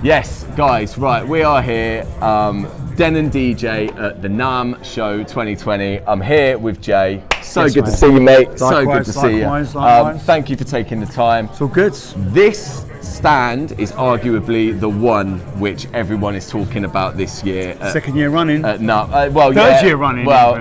Yes, guys, right, we are here, Denon DJ at the NAMM show 2020. I'm here with Jay. So good to see you, mate. So good to see you. Thank you for taking the time. It's all good. This stand is arguably the one which everyone is talking about this year. Second year running. Third year running. Well,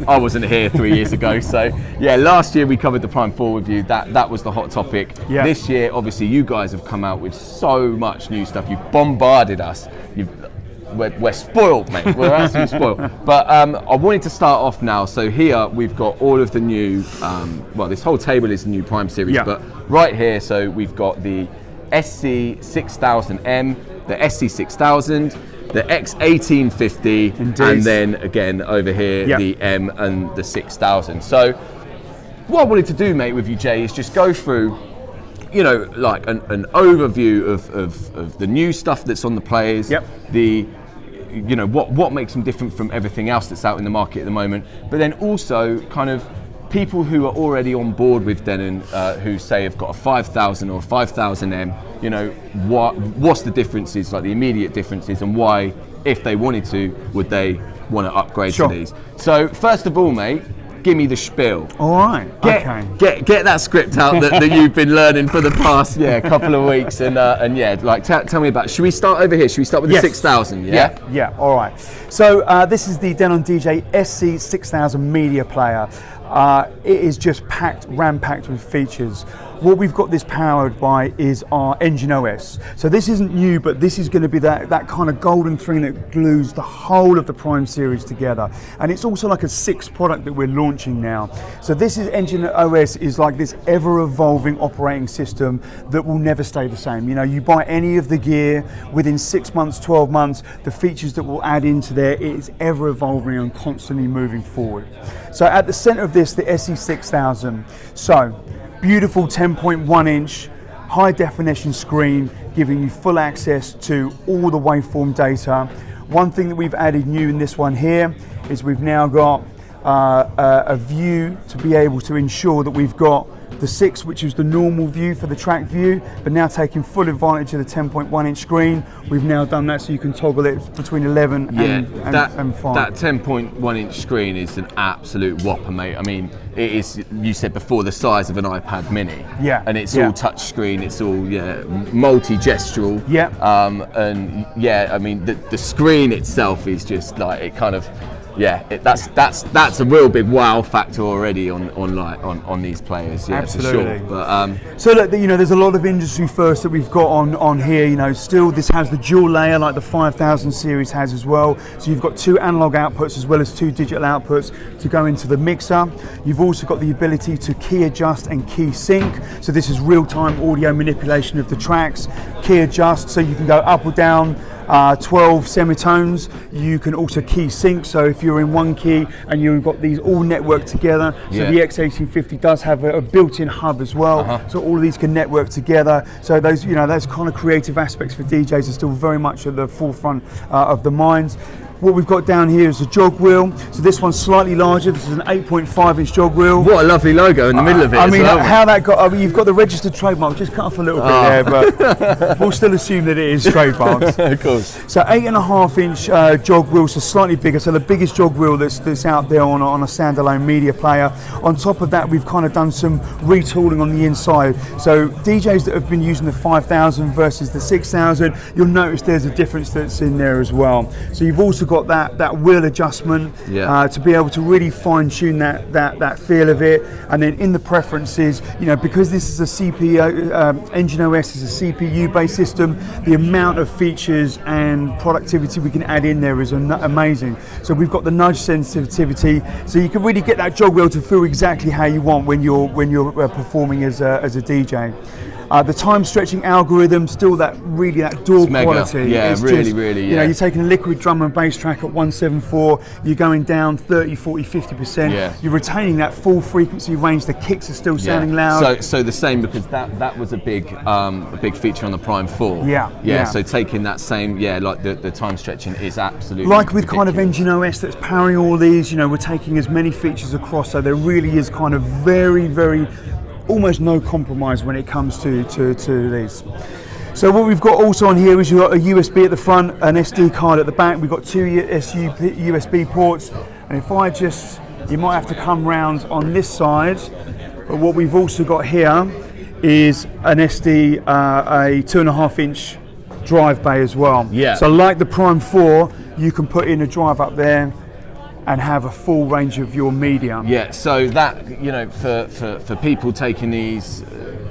I wasn't here 3 years ago, so yeah. Last year we covered the Prime 4 with you. That was the hot topic. Yeah. This year, obviously, you guys have come out with so much new stuff. You've bombarded us. We're spoiled, mate. We're absolutely spoiled. But I wanted to start off now. So here we've got all of the new. This whole table is the new Prime series. Yeah. But right here, so we've got the SC6000M, the SC6000, the X1850, Indeed. and then again over here the M and the 6000. So what I wanted to do, mate, with you, Jay, is just go through, you know, like an overview of the new stuff that's on the players. Yep. You know, what makes them different from everything else that's out in the market at the moment, but then also kind of people who are already on board with Denon, who say have got a 5000 or 5000M, you know, what's the differences, like the immediate differences, and why, if they wanted to, would they want to upgrade to these? So first of all, mate, give me the spiel. All right. Get that script out that you've been learning for the past couple of weeks, and like tell me about. Should we start over here? Should we start with the 6000? Yeah. All right. So this is the Denon DJ SC6000 Media Player. It is just ram-packed with features. What we've got this powered by is our engine OS. So this isn't new, but this is going to be that kind of golden thing that glues the whole of the Prime series together. And it's also like a sixth product that we're launching now. So this is engine OS is like this ever-evolving operating system that will never stay the same. You know, you buy any of the gear, within 6 months, 12 months, the features that we'll add into there, it is ever-evolving and constantly moving forward. So at the center of this, the SC6000. So beautiful 10.1 inch high definition screen, giving you full access to all the waveform data. One thing that we've added new in this one here is we've now got a view to be able to ensure that we've got the 6, which is the normal view for the track view, but now taking full advantage of the 10.1 inch screen. We've now done that so you can toggle it between 11 and 5. That 10.1 inch screen is an absolute whopper, mate. I mean, it is, you said before, the size of an iPad mini. Yeah. And it's all touch screen, it's all multi-gestural. Yeah. I mean, the screen itself is just like, it kind of, that's a real big wow factor already on these players. Yeah, absolutely. For sure. But so look, you know, there's a lot of industry firsts that we've got on here. You know, still this has the dual layer like the 5000 series has as well. So you've got 2 analog outputs as well as 2 digital outputs to go into the mixer. You've also got the ability to key adjust and key sync. So this is real-time audio manipulation of the tracks. Key adjust, so you can go up or down. 12 semitones. You can also key sync, so if you're in one key and you've got these all networked together, so the X1850 does have a built-in hub as well, so all of these can network together. So those, you know, those kind of creative aspects for DJs are still very much at the forefront of the minds. What we've got down here is a jog wheel. So this one's slightly larger. This is an 8.5 inch jog wheel. What a lovely logo in the middle of it. I mean, how that got, I mean, you've got the registered trademark, just cut off a little bit there, but we'll still assume that it is trademarked. Of course. So 8.5 inch jog wheels, so slightly bigger. So the biggest jog wheel that's out there on a standalone media player. On top of that, we've kind of done some retooling on the inside. So DJs that have been using the 5000 versus the 6000, you'll notice there's a difference that's in there as well. So you've also got that wheel adjustment to be able to really fine tune that feel of it. And then in the preferences, you know, because this is a CPU, Engine OS is a CPU based system, the amount of features and productivity we can add in there is amazing. So we've got the nudge sensitivity, so you can really get that jog wheel to feel exactly how you want when you're performing as a DJ. The time stretching algorithm, still that door quality. Yeah, it's really, just, really. You know, you're taking a liquid drum and bass track at 174, you're going down 30, 40, 50%. Yeah. You're retaining that full frequency range. The kicks are still sounding loud. So the same, because that was a big feature on the Prime 4. Yeah. So taking that same, like the time stretching is absolutely like with ridiculous. kind of Engine OS that's powering all these. You know, we're taking as many features across, so there really is kind of very, very almost no compromise when it comes to these. So what we've got also on here is you've got a USB at the front, an SD card at the back. We've got 2 USB ports, and if I just, you might have to come round on this side, but what we've also got here is an SD, a 2.5 inch drive bay as well. Yeah. So like the Prime 4, you can put in a drive up there and have a full range of your media. Yeah, so that, you know, for people taking these,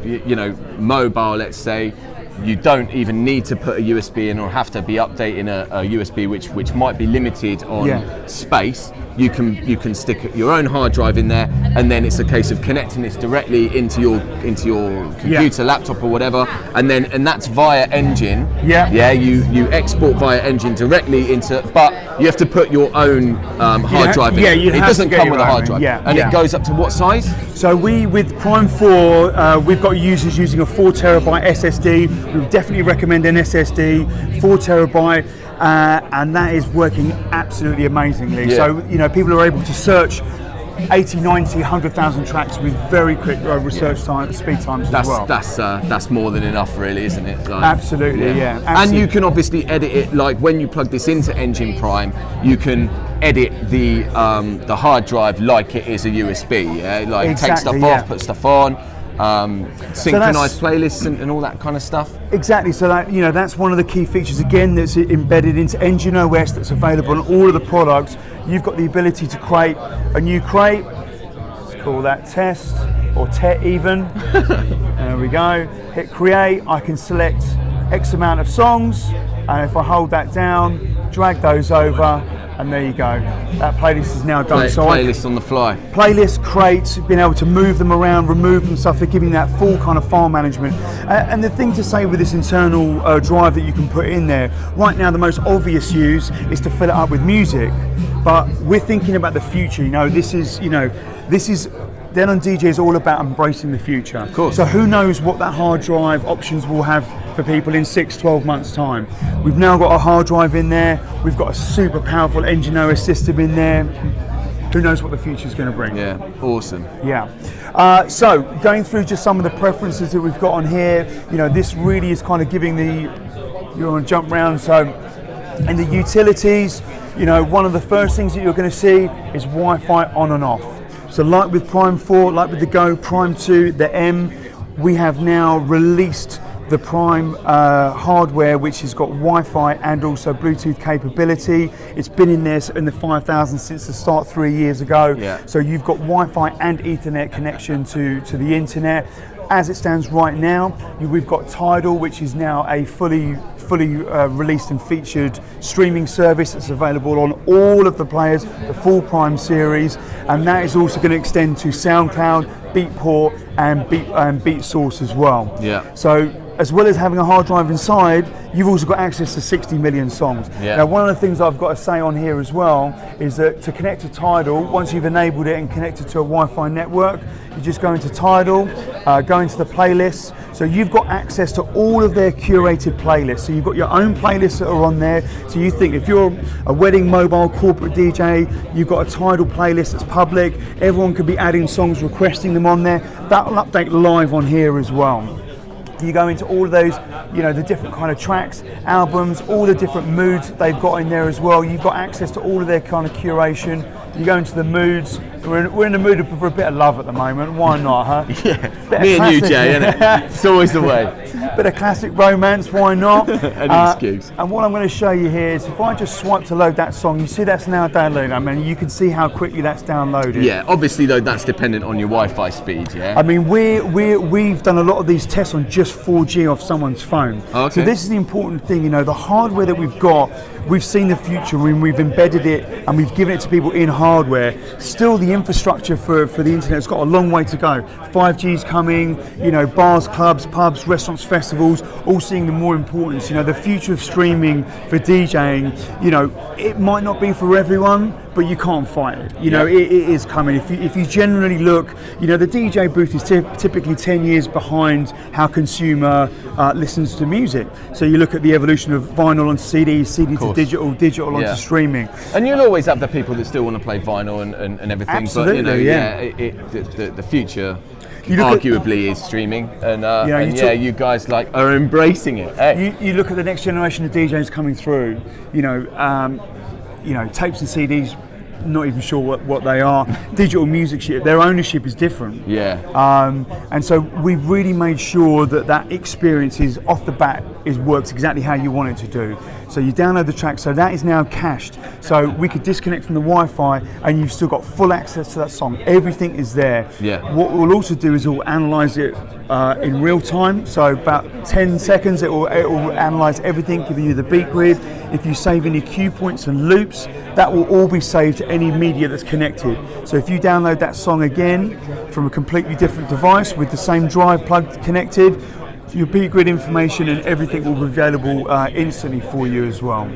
you know, mobile, let's say, you don't even need to put a USB in or have to be updating a USB which might be limited on space. You can stick your own hard drive in there, and then it's a case of connecting this directly into your computer, laptop or whatever, and that's via Engine. Yeah. You export via Engine directly into, but you have to put your own hard drive in. Yeah, it doesn't come with a hard drive. It goes up to what size? So with Prime 4, we've got users using a 4 terabyte SSD. We would definitely recommend an SSD, 4 terabyte. And that is working absolutely amazingly. Yeah. So, you know, people are able to search 80, 90, 100,000 tracks with very quick research speed times as well. That's more than enough, really, isn't it? Like, absolutely. And you can obviously edit it, like when you plug this into Engine Prime, you can edit the hard drive like it is a USB. Yeah, like take stuff off, put stuff on. Synchronized playlists and all that kind of stuff. Exactly. So that, you know, that's one of the key features again that's embedded into Engine OS, that's available on all of the products. You've got the ability to create a new crate. Let's call that test or TET even. There we go. Hit create. I can select X amount of songs, and if I hold that down, drag those over, and there you go. That playlist is now done. Playlist on the fly. Playlist, crates, being able to move them around, remove them, stuff, for giving that full kind of file management. And the thing to say with this internal drive that you can put in there, right now the most obvious use is to fill it up with music. But we're thinking about the future. You know, this is Denon DJ is all about embracing the future. Of course. So who knows what that hard drive options will have for people in 6-12 months time. We've now got a hard drive in there, we've got a super powerful Engine OS system in there. Who knows what the future is going to bring. Yeah, awesome. Yeah. So going through just some of the preferences that we've got on here, you know, this really is kind of giving you're on a jump round. So in the utilities, you know, one of the first things that you're going to see is Wi-Fi on and off. So like with Prime 4, like with the Go, Prime 2, the M, we have now released the Prime hardware, which has got Wi-Fi and also Bluetooth capability. It's been in there in the 5000 since the start 3 years ago. Yeah. So you've got Wi-Fi and Ethernet connection to the internet. As it stands right now, we've got Tidal, which is now a fully released and featured streaming service that's available on all of the players, the full Prime series, and that is also going to extend to SoundCloud, Beatport, and BeatSource as well. Yeah. So, as well as having a hard drive inside, you've also got access to 60 million songs. Yeah. Now, one of the things I've got to say on here as well is that to connect to Tidal, once you've enabled it and connected to a Wi-Fi network, you just go into Tidal, go into the playlists. So you've got access to all of their curated playlists. So you've got your own playlists that are on there. So you think if you're a wedding mobile corporate DJ, you've got a Tidal playlist that's public, everyone could be adding songs, requesting them on there. That will update live on here as well. You go into all of those, you know, the different kind of tracks, albums, all the different moods that they've got in there as well. You've got access to all of their kind of curation. You go into the moods. We're in the mood for a bit of love at the moment. Why not, huh? Yeah. Me and you, Jay, innit? It's always the way. Bit of classic romance. Why not? Any excuse. And what I'm going to show you here is if I just swipe to load that song, you see that's now downloaded. I mean, you can see how quickly that's downloaded. Yeah. Obviously, though, that's dependent on your Wi-Fi speed. Yeah. I mean, we've done a lot of these tests on just 4G off someone's phone. Okay. So this is the important thing. You know, the hardware that we've got, we've seen the future when we've embedded it and we've given it to people in hardware. Still, the infrastructure for the internet's got a long way to go. 5G's coming. You know, bars, clubs, pubs, restaurants, festivals, all seeing the more importance. You know, the future of streaming for DJing. You know, it might not be for everyone, but you can't fight it. You know, it is coming. If you generally look, you know, the DJ booth is typically 10 years behind how consumer listens to music. So you look at the evolution of vinyl on CD, CD to digital onto streaming. And you'll always have the people that still want to play vinyl and everything. Absolutely, but, you know, the future. arguably is streaming, and you guys like are embracing it. Eh? You look at the next generation of DJs coming through. Tapes and CDs. Not even sure what they are. Digital music, their ownership is different. Yeah. And so we've really made sure that experience is off the bat works exactly how you want it to do. So you download the track, so that is now cached. So we could disconnect from the Wi-Fi, and you've still got full access to that song. Everything is there. Yeah. What we'll also do is we'll analyze it in real time. So about 10 seconds, it will analyze everything, giving you the beat grid. If you save any cue points and loops, that will all be saved to any media that's connected. So if you download that song again from a completely different device with the same drive plugged connected, your beat grid information and everything will be available instantly for you as well.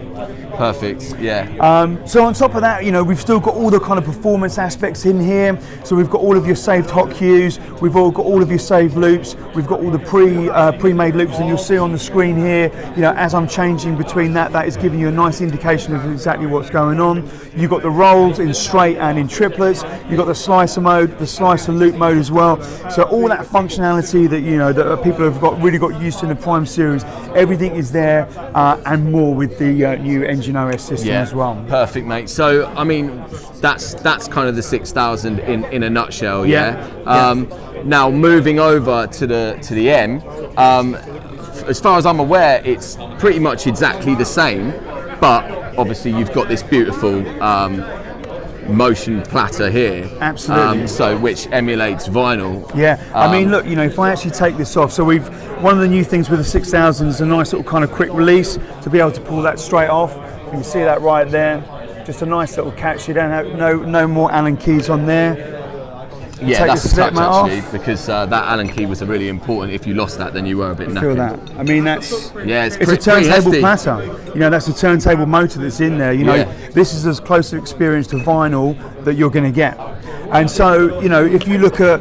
Perfect, yeah. So on top of that, we've still got all the kind of performance aspects in here. So we've got all of your saved hot cues, we've all got all of your saved loops, we've got all the pre-made loops, and you'll see on the screen here, as I'm changing between that is giving you a nice indication of exactly what's going on. You've got the rolls in straight and in triplets, you've got the slicer mode, the slicer loop mode as well. So all that functionality that, that people have really got used to in the Prime series, everything is there and more with the new Engine OS system as well. Perfect, mate. So I mean, that's kind of the 6000 in a nutshell. Now moving over to the M, as far as I'm aware, it's pretty much exactly the same, but obviously you've got this beautiful motion platter here. Absolutely. Which emulates vinyl. Yeah. I mean, look, if I actually take this off, so one of the new things with the 6000 is a nice little kind of quick release to be able to pull that straight off. You can see that right there. Just a nice little catch. You don't have no more Allen keys on there. Yeah, that's a touch actually, because that Allen key was really important. If you lost that, then you were a bit knackered. Feel that? I mean, it's it's a turntable platter. That's a turntable motor that's in there. This is as close to experience to vinyl that you're going to get. And so, if you look at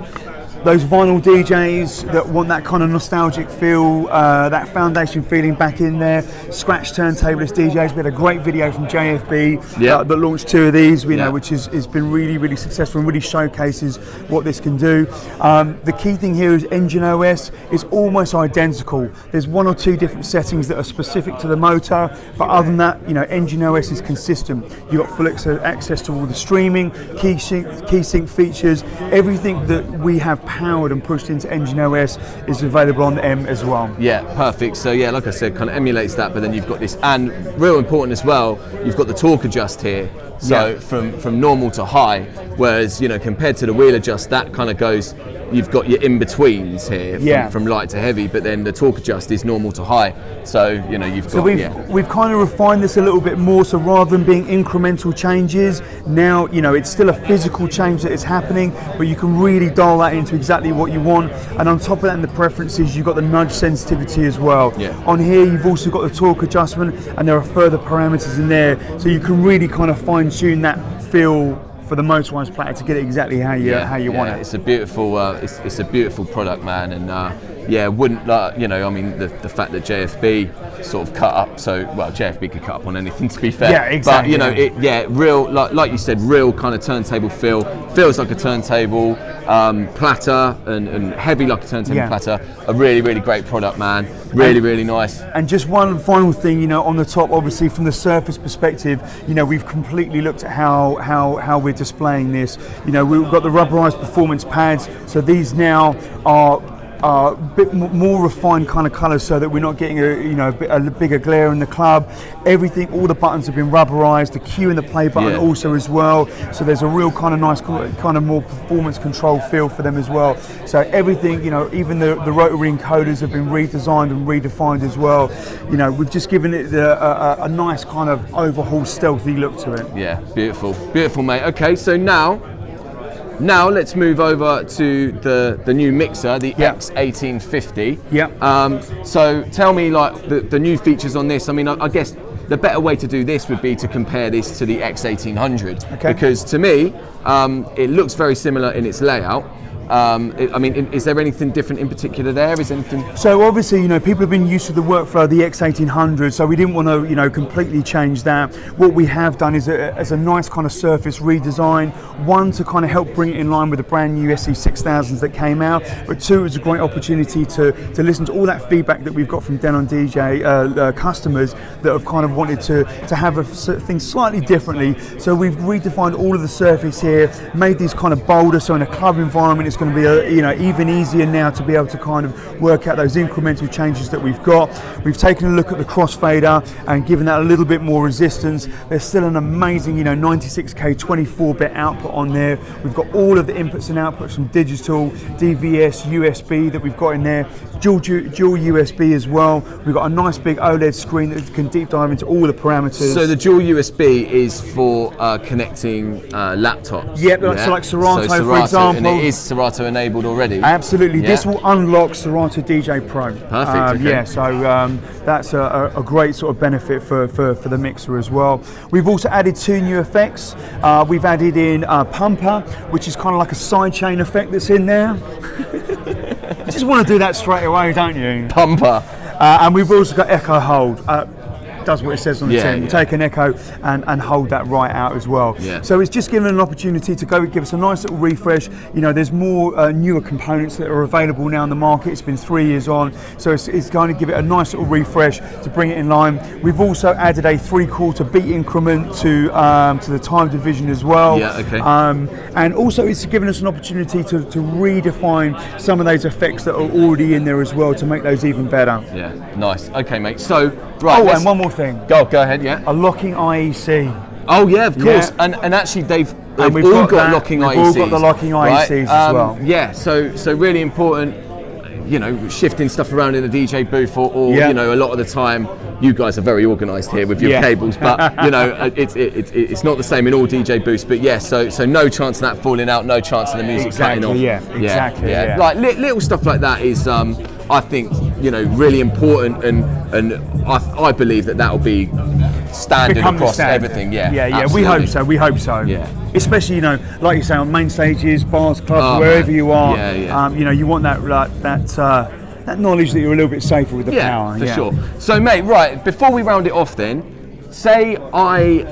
those vinyl DJs that want that kind of nostalgic feel, that foundation feeling back in there, scratch turntablist DJs. We had a great video from JFB that launched 2 of these, which has been really, really successful and really showcases what this can do. The key thing here is Engine OS is almost identical. There's 1 or 2 different settings that are specific to the motor, but other than that, Engine OS is consistent. You've got full access to all the streaming, key sync features, everything that we have powered and pushed into Engine OS is available on the M as well. Yeah, perfect. So yeah, like I said, kind of emulates that, but then you've got this, and real important as well, you've got the torque adjust here. So from normal to high, whereas compared to the wheel adjust, that kind of goes, you've got your in-betweens here from light to heavy, but then the torque adjust is normal to high. So you've got. We've kind of refined this a little bit more. So rather than being incremental changes, now it's still a physical change that is happening, but you can really dial that into exactly what you want. And on top of that, in the preferences, you've got the nudge sensitivity as well. Yeah. On here, you've also got the torque adjustment, and there are further parameters in there, so you can really kind of fine-tune that feel for the motorized platter to get it exactly how you want it. It's a beautiful, it's a beautiful product, man, and wouldn't I mean the fact that JFB sort of cut up. So JFB could cut up on anything, to be fair. Yeah, exactly. But real like you said, real kind of turntable feel. Feels like a turntable platter and heavy like a turntable platter. A really, really great product, man. Really, really nice. And just one final thing, on the top, obviously from the surface perspective, we've completely looked at how we're displaying this. We've got the rubberized performance pads, so these now are a bit more refined kind of colours, so that we're not getting a bigger glare in the club. Everything, all the buttons have been rubberized, the cue and the play button also as well, so there's a real kind of nice kind of more performance control feel for them as well. So everything, even the rotary encoders have been redesigned and redefined as well. We've just given it a nice kind of overhaul stealthy look to it. Yeah, beautiful mate. Okay, so now let's move over to the new mixer, the X1850. Yeah. So tell me the new features on this. I mean, I guess the better way to do this would be to compare this to the X1800. Okay. Because to me, it looks very similar in its layout, I mean, is there anything different in particular there? Is anything? So obviously, people have been used to the workflow of the X1800, so we didn't want to, completely change that. What we have done is a nice kind of surface redesign. One, to kind of help bring it in line with the brand new SC6000s that came out, but two, it's a great opportunity to listen to all that feedback that we've got from Denon DJ customers that have kind of wanted to have things slightly differently. So we've redefined all of the surface here, made these kind of bolder, so in a club environment it's going to be even easier now to be able to kind of work out those incremental changes that we've got. We've taken a look at the crossfader and given that a little bit more resistance. There's still an amazing 96K 24-bit output on there. We've got all of the inputs and outputs from digital, DVS, USB that we've got in there, dual USB as well. We've got a nice big OLED screen that can deep dive into all the parameters. So the dual USB is for connecting laptops. Yep, so like Serato, for example. And it is Serato enabled already? Absolutely. Yeah. This will unlock Serato DJ Pro. Perfect. Okay. Yeah, so that's a great sort of benefit for the mixer as well. We've also added 2 new effects. We've added in Pumper, which is kind of like a sidechain effect that's in there. You just want to do that straight away, don't you? Pumper. And we've also got Echo Hold. Does what it says on the tin. You take an echo and hold that right out as well. Yeah. So it's just given an opportunity to give us a nice little refresh. There's more newer components that are available now in the market. It's been 3 years on, so it's going to give it a nice little refresh to bring it in line. We've also added a 3/4 beat increment to the time division as well. Yeah, okay. And also it's given us an opportunity to redefine some of those effects that are already in there as well to make those even better. Yeah, nice. Okay, mate. So, right. Oh, and one more thing. Go ahead, yeah. A locking IEC. Oh yeah, of course. Yeah. And actually they've all got locking IECs. We've all got the locking IECs as well. Yeah, so really important, shifting stuff around in the DJ booth or a lot of the time you guys are very organised here with your cables, but it's not the same in all DJ booths. But so no chance of that falling out, no chance of the music cutting off. Exactly. Like little stuff like that is I think really important, and I believe that will be standard across everything. We hope so. Yeah, especially like you say, on main stages, bars, clubs, wherever you are. You want that knowledge that you're a little bit safer with the power. For sure. So mate, right, before we round it off then, say a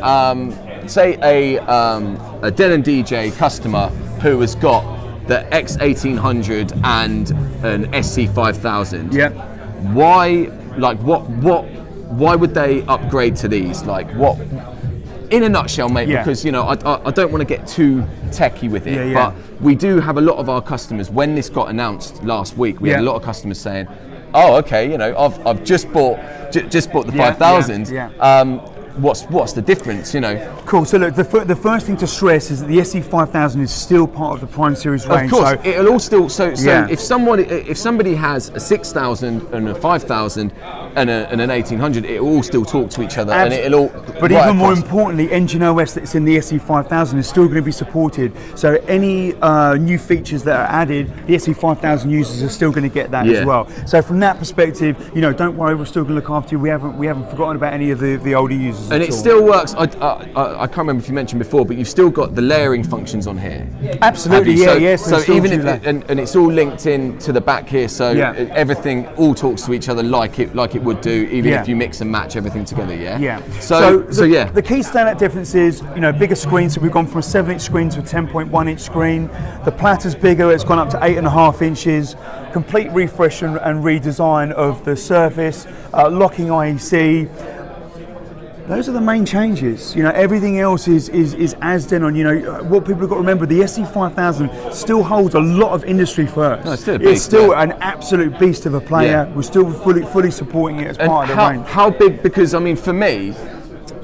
Denon DJ customer who has got the X1800 and an SC6000. Yeah. Why would they upgrade to these? Like what? In a nutshell, mate. Yeah. Because I don't want to get too techie with it, but we do have a lot of our customers. When this got announced last week, we had a lot of customers saying, "Oh, okay, I've just bought the 5000. What's the difference, Cool. So look, the first thing to stress is that the SC6000 is still part of the Prime Series range. Of course, so it'll all still. So if somebody has a 6000 and a 5000 and an 1800, it will all still talk to each other, and it'll all. But even more importantly, Engine OS that's in the SC6000 is still going to be supported. So any new features that are added, the SC6000 users are still going to get that as well. So from that perspective, don't worry, we're still going to look after you. We haven't forgotten about any of the older users. And it still works. I can't remember if you mentioned before, but you've still got the layering functions on here. Absolutely, So even if and it's all linked in to the back here, so everything all talks to each other like it would do, even if you mix and match everything together. So the key standout difference is bigger screen. So we've gone from a 7-inch screen to a 10.1-inch screen. The platter's bigger. It's gone up to 8.5 inches. Complete refresh and redesign of the surface. Locking IEC. Those are the main changes. Everything else is as Denon. What people have got to remember: the SC6000 still holds a lot of industry first. No, it's still an absolute beast of a player. Yeah. We're still fully supporting it as part of the range. How big? Because for me,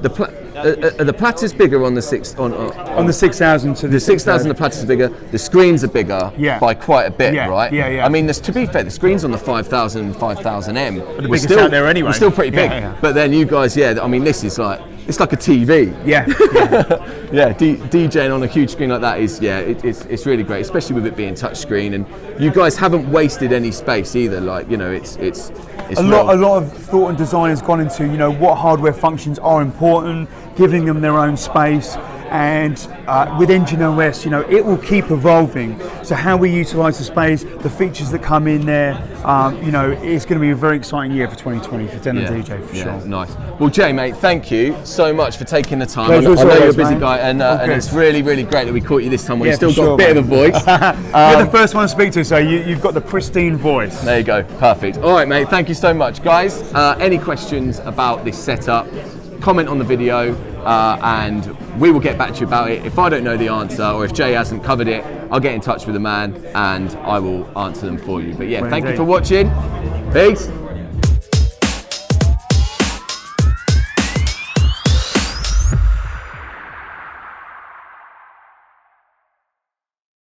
the platter's bigger on the 6000 to the 6000. The platter's bigger. The screens are bigger by quite a bit, right? Yeah. I mean, to be fair, the screens on the 5000 and 5000M the biggest out there anyway. We're still pretty big. But then you guys, I mean, this is like it's like a TV. DJing on a huge screen like that is it's really great, especially with it being touch screen. And you guys haven't wasted any space either. Like it's a lot of thought and design has gone into what hardware functions are important, giving them their own space. and with Engine OS, you know, it will keep evolving. So how we utilise the space, the features that come in there, you know, it's going to be a very exciting year for 2020 for Denon DJ for sure. Nice. Well, Jay, mate, thank you so much for taking the time. Pleasure I as know always, you're a busy mate. guy, and it's really, really great that we caught you this time when Yeah, you've still for got sure, a bit mate. of a voice. You're the first one to speak to, so you've got the pristine voice. There you go, perfect. All right, mate, thank you so much. Guys, any questions about this setup, comment on the video, and we will get back to you about it. If I don't know the answer, or if Jay hasn't covered it, I'll get in touch with the man and I will answer them for you. But yeah, thank you for watching. Peace.